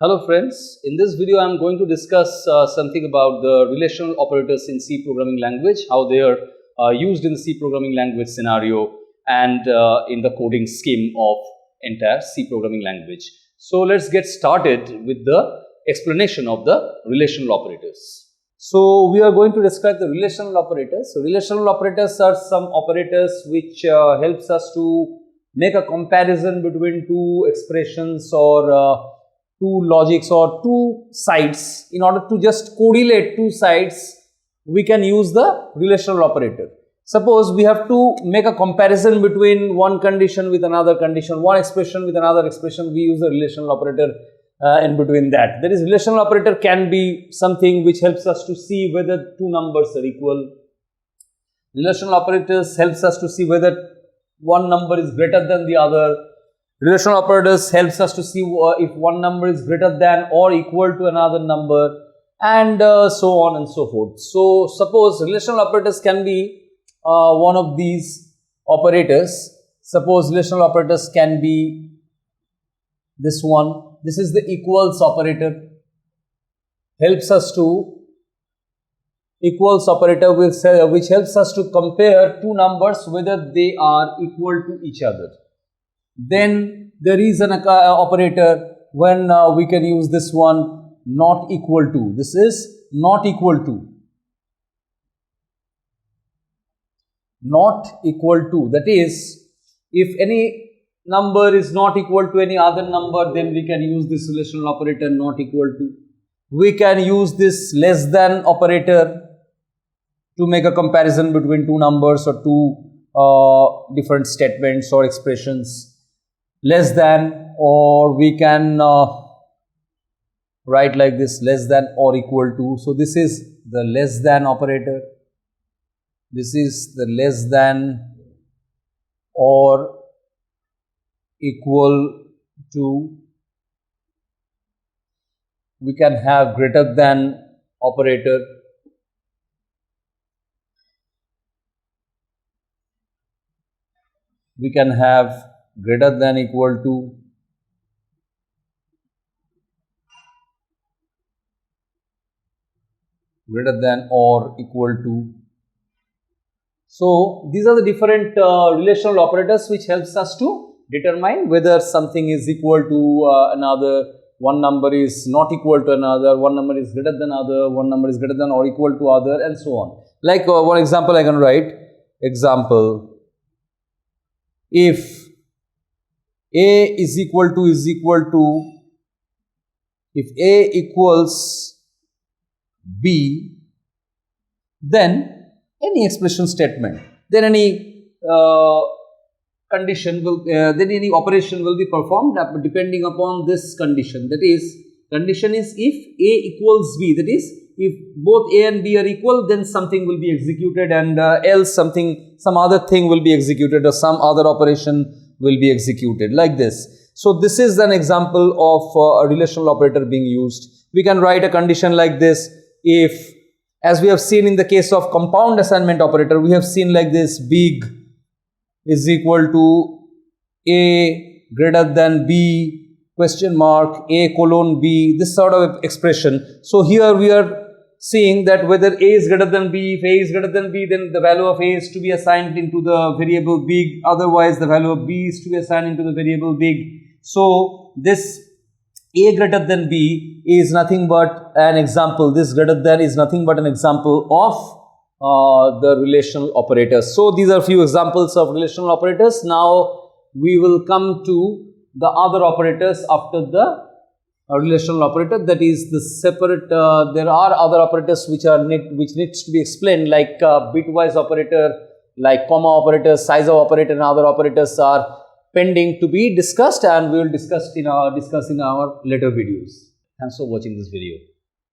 Hello friends, in this video I am going to discuss something about the relational operators in C programming language, how they are used in the C programming language scenario and in the coding scheme of entire C programming language. So let's get started with the explanation of the relational operators. So we are going to describe the relational operators. So relational operators are some operators which helps us to make a comparison between two expressions or two logics or two sides. In order to just correlate two sides, we can use the relational operator. Suppose we have to make a comparison between one condition with another condition, one expression with another expression, we use a relational operator in between that. That is, relational operator can be something which helps us to see whether two numbers are equal. Relational operators helps us to see whether one number is greater than the other. Relational operators helps us to see if one number is greater than or equal to another number, and so on and so forth. So suppose relational operators can be one of these operators. Suppose relational operators can be this one. This is the equals operator. Helps us to equals operator which helps us to compare two numbers whether they are equal to each other. Then there is an operator when we can use this one, not equal to. This is not equal to. Not equal to. That is, if any number is not equal to any other number, then we can use this relational operator not equal to. We can use this less than operator to make a comparison between two numbers or two different statements or expressions. Less than, or we can write like this, less than or equal to. So this is the less than operator. This is the less than or equal to. We can have greater than operator. We can have greater than equal to. Greater than or equal to. So these are the different relational operators which helps us to determine whether something is equal to another, one number is not equal to another, one number is greater than other, one number is greater than or equal to other, and so on. Like one example I can write. Example, if A is equal to if A equals B, then any expression statement, then any condition will, then any operation will be performed depending upon this condition. That is, condition is if A equals B, that is, if both A and B are equal, then something will be executed, and else some other thing will be executed, or some other operation will be executed, like this. So this is an example of a relational operator being used. We can write a condition like this. If, as we have seen in the case of compound assignment operator, we have seen like this, big is equal to A greater than B question mark A colon B, this sort of expression. So here we are seeing that whether A is greater than B, if A is greater than B, then the value of A is to be assigned into the variable big, otherwise the value of B is to be assigned into the variable big. So this A greater than B is nothing but an example, this greater than is nothing but an example of the relational operators. So these are few examples of relational operators. Now we will come to the other operators after the relational operator, that is the separate. There are other operators which needs to be explained, like bitwise operator, like comma operator, size of operator, and other operators are pending to be discussed, and we will discuss in our later videos. Thanks for watching this video.